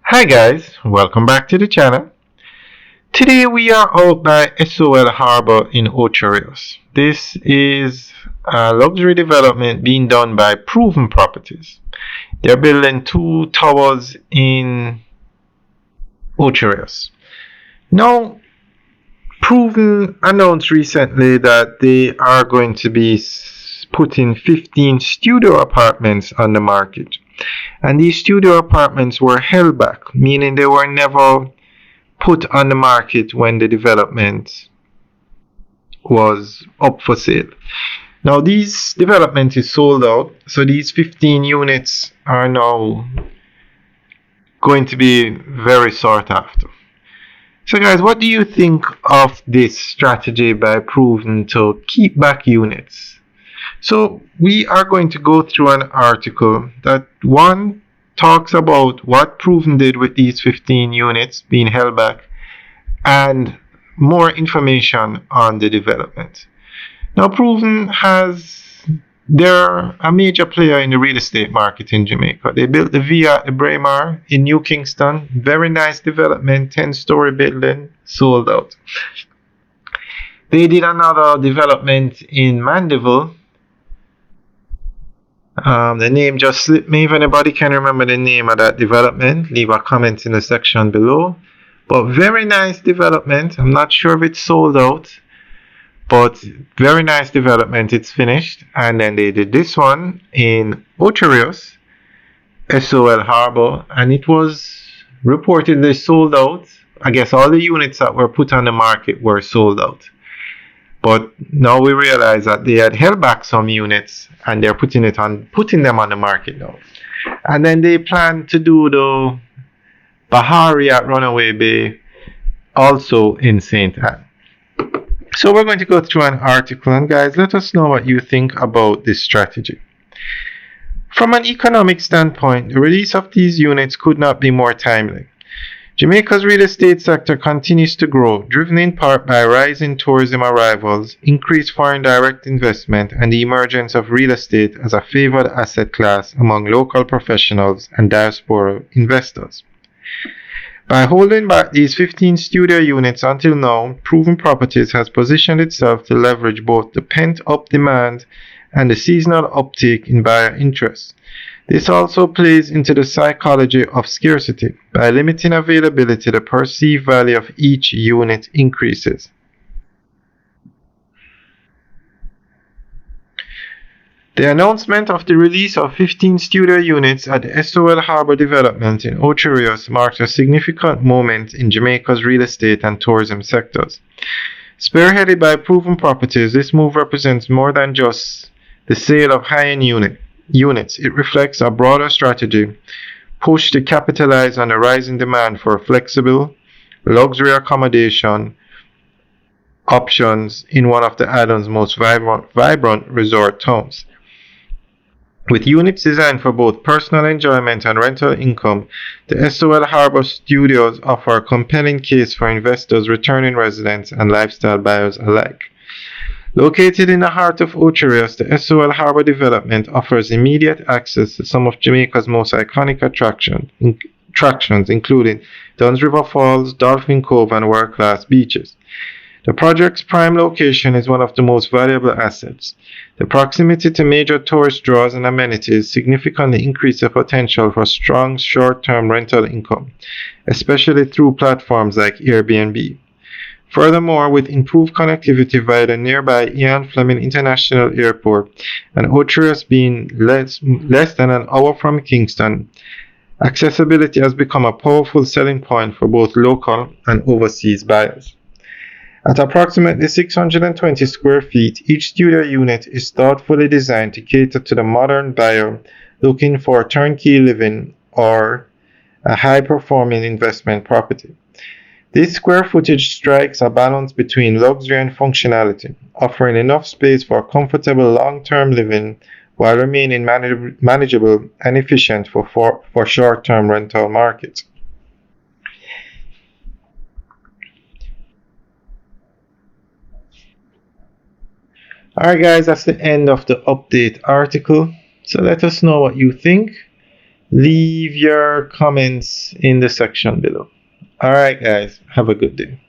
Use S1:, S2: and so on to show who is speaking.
S1: Hi guys, welcome back to the channel. Today we are out by SOL Harbour in Ocho Rios. This is a luxury development being done by Proven Properties. They're building two towers in Ocho Rios. Now, Proven announced recently that they are going to be putting 15 studio apartments on the market. And these studio apartments were held back, meaning they were never put on the market when the development was up for sale. Now this development is sold out, so these 15 units are now going to be very sought after. So guys, what do you think of this strategy by Proven to keep back units? So we are going to go through an article that one talks about what Proven did with these 15 units being held back and more information on the development. Now Proven they're a major player in the real estate market in Jamaica. They built the Villa at the Braemar in New Kingston. Very nice development, 10-story building, sold out. They did another development in Mandeville. The name just slipped me. If anybody can remember the name of that development, leave a comment in the section below. But very nice development. I'm not sure if it's sold out, but very nice development. It's finished. And then they did this one in Ocho Rios, SOL Harbour, and it was reportedly sold out. I guess all the units that were put on the market were sold out. But now we realize that they had held back some units and they're putting them on the market now. And then they plan to do the Bahari at Runaway Bay, also in St. Anne. So we're going to go through an article, and guys, let us know what you think about this strategy. From an economic standpoint, the release of these units could not be more timely. Jamaica's real estate sector continues to grow, driven in part by rising tourism arrivals, increased foreign direct investment, and the emergence of real estate as a favored asset class among local professionals and diaspora investors. By holding back these 15 studio units until now, Proven Properties has positioned itself to leverage both the pent-up demand and the seasonal uptick in buyer interest. This also plays into the psychology of scarcity. By limiting availability, the perceived value of each unit increases. The announcement of the release of 15 studio units at the SOL Harbour development in Ocho Rios marked a significant moment in Jamaica's real estate and tourism sectors. Spearheaded by Proven Properties, this move represents more than just the sale of high-end units. It reflects a broader strategy push to capitalize on the rising demand for flexible, luxury accommodation options in one of the island's most vibrant resort towns. With units designed for both personal enjoyment and rental income, the SOL Harbour Studios offer a compelling case for investors, returning residents, and lifestyle buyers alike. Located in the heart of Ocho Rios, the SOL Harbour development offers immediate access to some of Jamaica's most iconic attractions, including Dunn's River Falls, Dolphin Cove, and world-class beaches. The project's prime location is one of the most valuable assets. The proximity to major tourist draws and amenities significantly increase the potential for strong short-term rental income, especially through platforms like Airbnb. Furthermore, with improved connectivity via the nearby Ian Fleming International Airport and Ocho Rios being less than an hour from Kingston, accessibility has become a powerful selling point for both local and overseas buyers. At approximately 620 square feet, each studio unit is thoughtfully designed to cater to the modern buyer looking for turnkey living or a high-performing investment property. This square footage strikes a balance between luxury and functionality, offering enough space for comfortable long-term living while remaining manageable and efficient for short-term rental markets. Alright guys, that's the end of the update article. So let us know what you think. Leave your comments in the section below. All right, guys, have a good day.